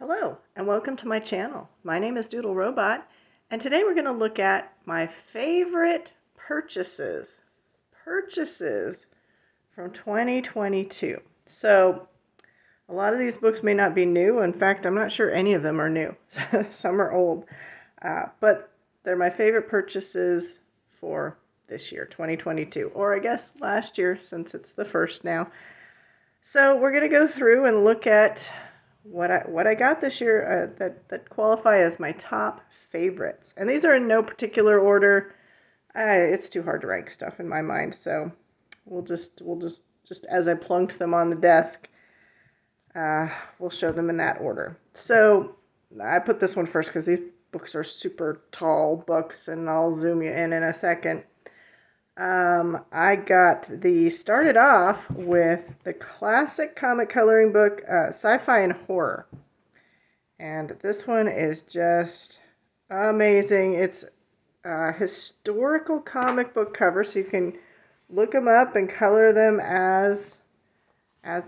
Hello and welcome to my channel. My name is Doodle Robot and today we're going to look at my favorite purchases from 2022. So a lot of these books may not be new. In fact, I'm not sure any of them are new. Some are old, but they're my favorite purchases for this year, 2022, or I guess last year since it's the first now. So we're going to go through and look at what I got this year that qualify as my top favorites. And these are in no particular order. It's too hard to rank stuff in my mind, so we'll just as I plunked them on the desk, we'll show them in that order. So I put this one first because these books are super tall books, and I'll zoom you in a second. Started off with the classic comic coloring book, Sci-Fi and Horror. And this one is just amazing. It's a historical comic book cover, so you can look them up and color them as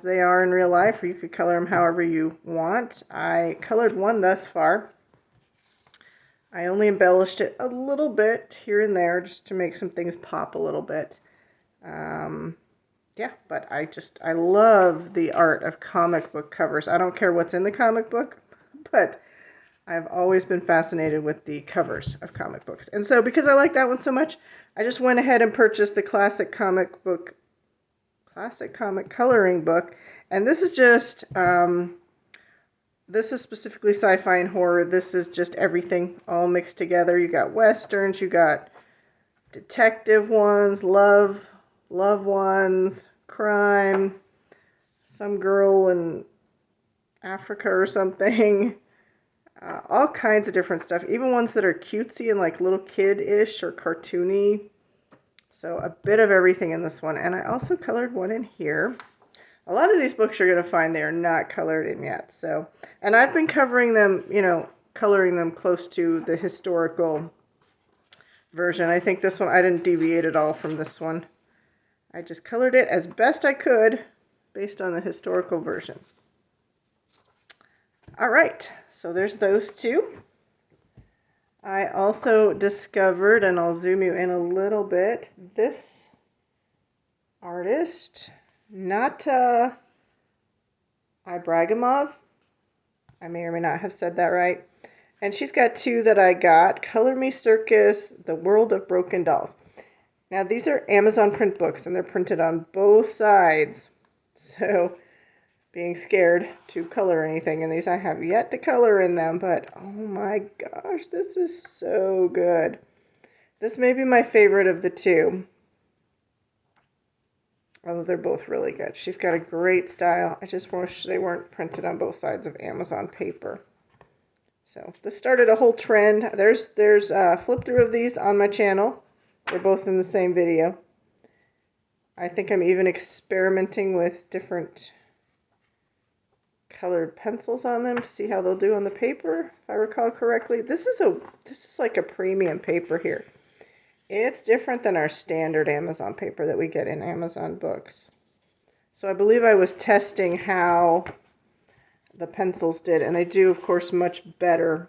they are in real life, or you could color them however you want. I colored one thus far. I only embellished it a little bit here and there just to make some things pop a little bit. Yeah, but I love the art of comic book covers. I don't care what's in the comic book, but I've always been fascinated with the covers of comic books. And so because I like that one so much, I just went ahead and purchased the classic comic coloring book. And this is just, this is specifically sci-fi and horror. This is just everything all mixed together. You got westerns, you got detective ones, love ones, crime, some girl in Africa or something, all kinds of different stuff, even ones that are cutesy and like little kid-ish or cartoony. So a bit of everything in this one. And I also colored one in here. A lot of these books you're going to find they are not colored in yet. So, and I've been covering them, coloring them close to the historical version. I think this one, I didn't deviate at all from this one. I just colored it as best I could based on the historical version. All right, so there's those two. I also discovered, and I'll zoom you in a little bit, this artist, Nata Ibragimov. I may or may not have said that right. And she's got two that I got, Me Circus, The World of Broken Dolls. Now, these are Amazon print books, and they're printed on both sides. So, being scared to color anything in these. I have yet to color in them, but oh my gosh, this is so good. This may be my favorite of the two. Although they're both really good. She's got a great style. I just wish they weren't printed on both sides of Amazon paper. So, this started a whole trend. There's a flip through of these on my channel. They're both in the same video. I think I'm even experimenting with different colored pencils on them to see how they'll do on the paper, if I recall correctly. This is like a premium paper here. It's different than our standard Amazon paper that we get in Amazon books. So I believe I was testing how the pencils did, and they do, of course, much better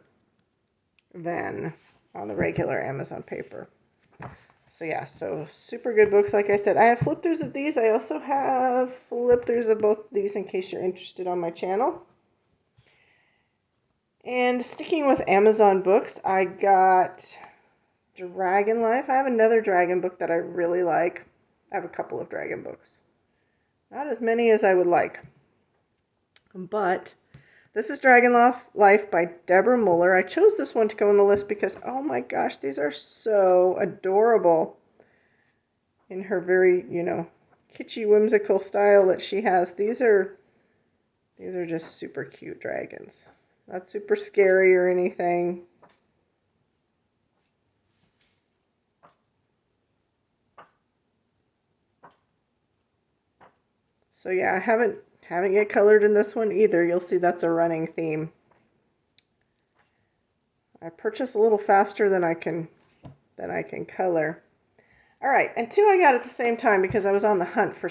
than on the regular Amazon paper. So yeah, so super good books. Like I said, I have flip-throughs of these. I also have flip-throughs of both of these in case you're interested on my channel. And sticking with Amazon books, I got Dragon Life. I have another dragon book that I really like. I have a couple of dragon books. Not as many as I would like. But this is Dragon Life by Deborah Muller. I chose this one to go on the list because, oh my gosh, these are so adorable in her very, kitschy, whimsical style that she has. These are just super cute dragons. Not super scary or anything. So yeah, I haven't yet colored in this one either. You'll see that's a running theme. I purchase a little faster than I can color. All right, and two I got at the same time because I was on the hunt for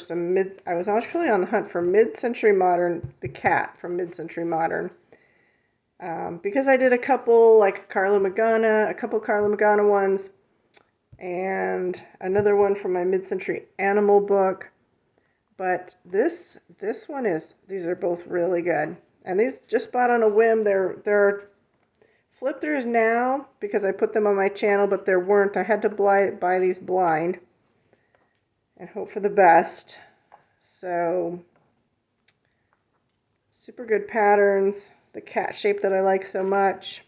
I was actually on the hunt for MidCentury Modern, the cat from MidCentury Modern. Because I did a couple, like a couple Carla Magana ones, and another one from my Mid-Century Animal book. But this one these are both really good. And these just bought on a whim. There are flip-throughs now because I put them on my channel, but there weren't. I had to buy these blind and hope for the best. So, super good patterns. The cat shape that I like so much.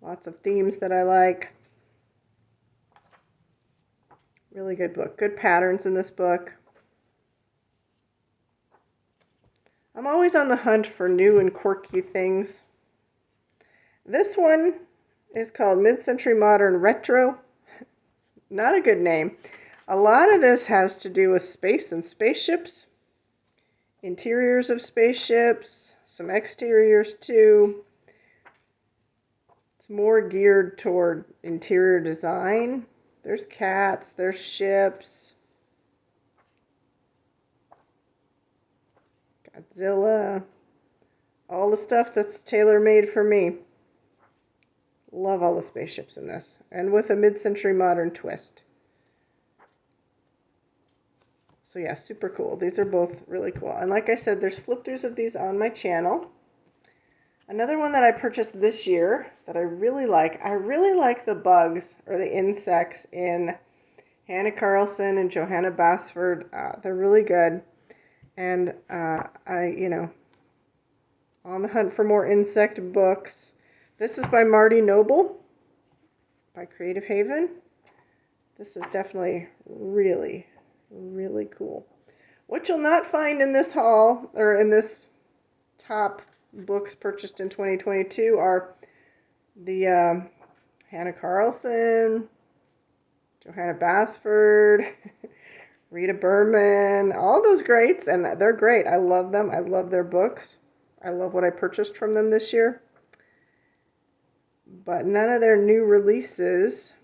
Lots of themes that I like. Really good book. Good patterns in this book. I'm always on the hunt for new and quirky things. This one is called Mid-Century Modern Retro. Not a good name. A lot of this has to do with space and spaceships. Interiors of spaceships. Some exteriors too. It's more geared toward interior design. There's cats, there's ships, Godzilla, all the stuff that's tailor-made for me. Love all the spaceships in this, and with a mid-century modern twist. So yeah, super cool. These are both really cool. And like I said, there's flip-throughs of these on my channel. Another one that I purchased this year that I really like the bugs or the insects in Hannah Carlson and Johanna Basford. They're really good. And on the hunt for more insect books. This is by Marty Noble by Creative Haven. This is definitely really, really cool. What you'll not find in this haul, or in this top books purchased in 2022, are the Hannah Carlson, Johanna Basford, Rita Berman, all those greats, and they're great. I love them. I love their books. I love what I purchased from them this year. But none of their new releases,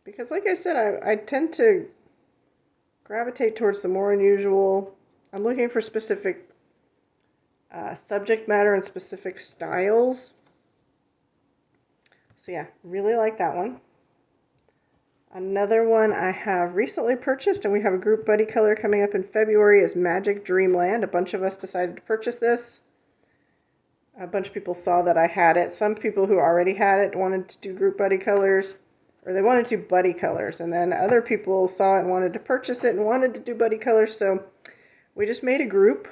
because like I said, I tend to gravitate towards the more unusual. I'm looking for specific subject matter and specific styles. So yeah, really like that one. Another one I have recently purchased, and we have a group buddy color coming up in February, is Magic Dreamland. A bunch of us decided to purchase this. A bunch of people saw that I had it. Some people who already had it wanted to do group buddy colors, or they wanted to do buddy colors, and then other people saw it and wanted to purchase it and wanted to do buddy colors, so we just made a group.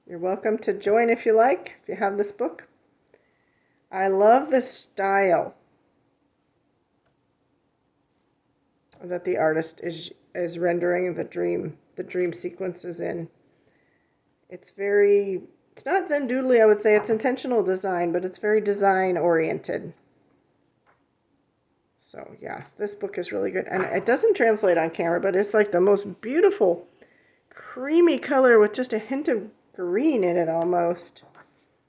You're welcome to join if you like, if you have this book. I love the style that the artist is rendering the dream sequences in. It's not Zen Doodly, I would say. It's intentional design, but it's very design oriented. So yes, this book is really good. And it doesn't translate on camera, but it's like the most beautiful creamy color with just a hint of green in it almost.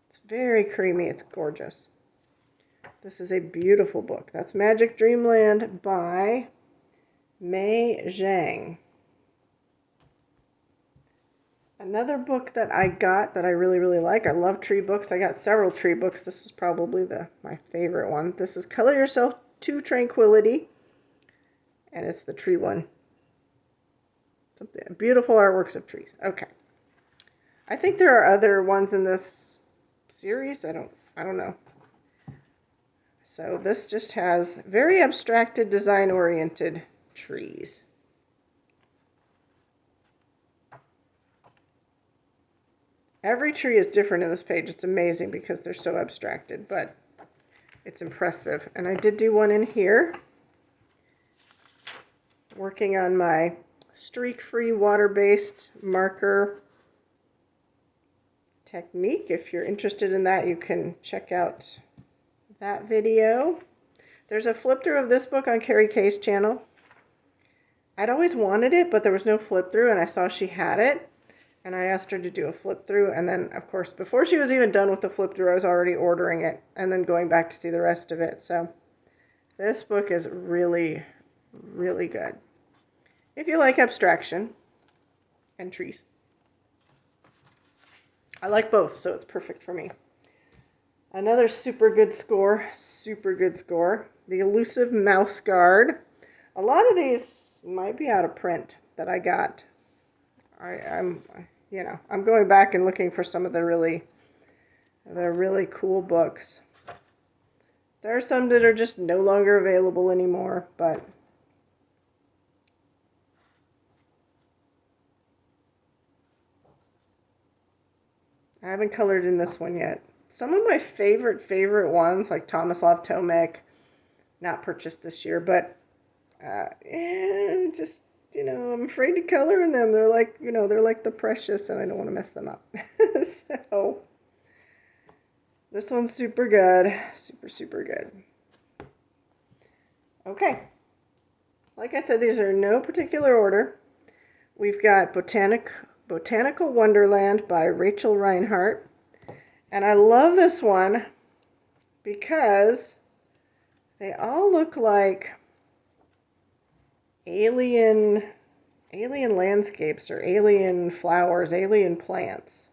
It's very creamy. It's gorgeous. This is a beautiful book. That's Magic Dreamland by Mei Zhang. Another book that I got that I really, really like. I love tree books. I got several tree books. This is probably my favorite one. This is Color Yourself to Tranquility. And it's the tree one. Something beautiful artworks of trees. Okay. I think there are other ones in this series. I don't know. So this just has very abstracted, design-oriented trees. Every tree is different in this page. It's amazing because they're so abstracted, but it's impressive. And I did do one in here, working on my streak-free water-based marker technique. If you're interested in that, you can check out that video. There's a flip-through of this book on Carrie Kay's channel. I'd always wanted it, but there was no flip-through, and I saw she had it. And I asked her to do a flip-through, and then, of course, before she was even done with the flip-through, I was already ordering it, and then going back to see the rest of it. So, this book is really, really good. If you like abstraction and trees. I like both, so it's perfect for me. Another super good score, the Elusive Mouse Guard. A lot of these might be out of print that I got. I'm going back and looking for some of the really cool books. There are some that are just no longer available anymore, but I haven't colored in this one yet. Some of my favorite ones, like Tomislav Tomek, not purchased this year, but just, I'm afraid to color in them. They're like, they're like the Precious, and I don't want to mess them up. So, this one's super good. Super good. Okay. Like I said, these are in no particular order. We've got Botanical Wonderland by Rachel Reinhardt. And I love this one because they all look like alien landscapes or alien flowers, alien plants.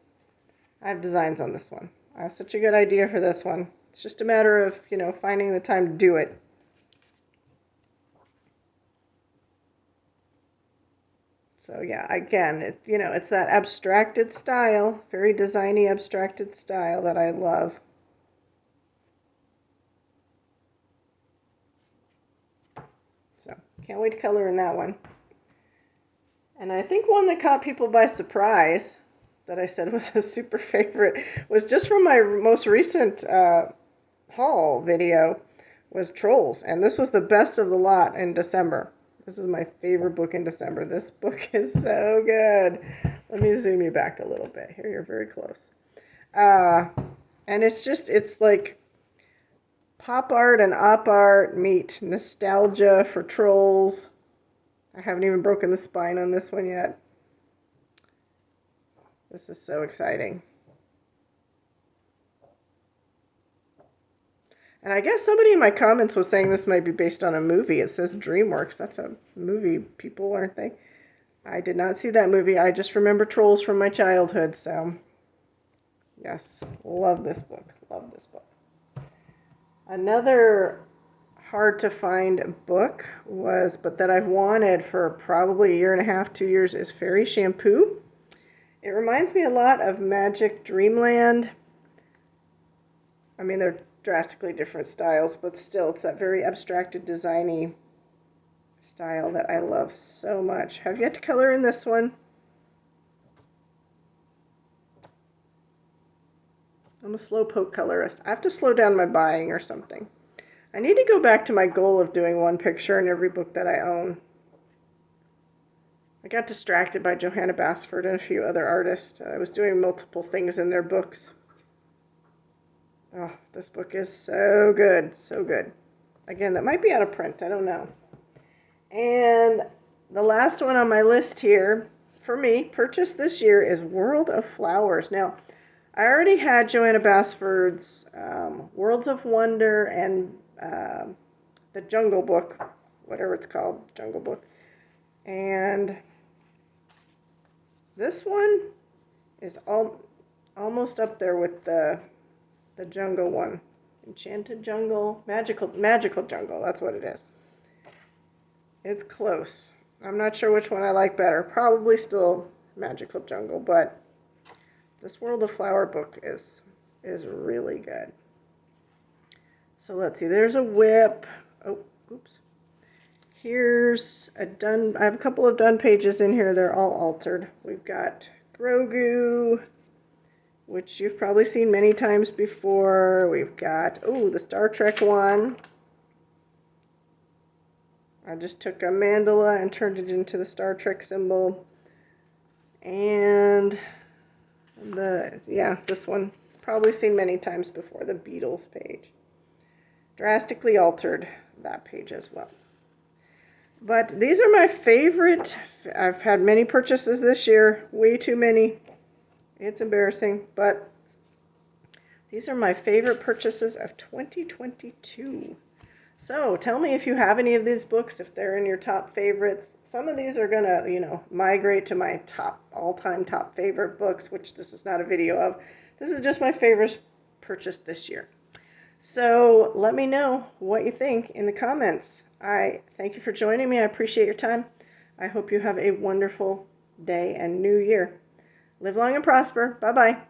I have designs on this one. I have such a good idea for this one. It's just a matter of, finding the time to do it. So yeah, again, it's that abstracted style, very designy abstracted style that I love. So, can't wait to color in that one. And I think one that caught people by surprise, that I said was a super favorite, was just from my most recent haul video, was Trolls. And this was the best of the lot in December. This is my favorite book in December. This book is so good. Let me zoom you back a little bit. Here, you're very close. And it's like pop art and op art meet nostalgia for Trolls. I haven't even broken the spine on this one yet. This is so exciting. And I guess somebody in my comments was saying this might be based on a movie. It says DreamWorks. That's a movie people, aren't they? I did not see that movie. I just remember Trolls from my childhood. So, yes, love this book. Love this book. Another hard to find book but that I've wanted for probably 1.5 2 years, is Fairy Shampoo. It reminds me a lot of Magic Dreamland. I mean, they're drastically different styles, but still, it's that very abstracted, designy style that I love so much. Have yet to color in this one. I'm a slow poke colorist. I have to slow down my buying or something. I need to go back to my goal of doing one picture in every book that I own. I got distracted by Johanna Basford and a few other artists. I was doing multiple things in their books. Oh, this book is so good, so good. Again, that might be out of print, I don't know. And the last one on my list here, for me, purchased this year, is World of Flowers. Now, I already had Johanna Basford's Worlds of Wonder and the Jungle Book, whatever it's called, Jungle Book. And this one is almost up there with the jungle one. Enchanted Jungle, Magical Jungle, that's what it is. It's close. I'm not sure which one I like better. Probably still Magical Jungle, but this World of Flower book is really good. So let's see, there's a whip. Oh, oops. Here's I have a couple of done pages in here. They're all altered. We've got Grogu, which you've probably seen many times before. We've got, the Star Trek one. I just took a mandala and turned it into the Star Trek symbol. And this one, probably seen many times before, the Beatles page. Drastically altered that page as well. But these are my favorite. I've had many purchases this year, way too many. It's embarrassing, but these are my favorite purchases of 2022. So tell me if you have any of these books, if they're in your top favorites. Some of these are gonna, migrate to my all-time top favorite books, which this is not a video of. This is just my favorites purchased this year. So let me know what you think in the comments. I thank you for joining me. I appreciate your time. I hope you have a wonderful day and new year. Live long and prosper. Bye-bye.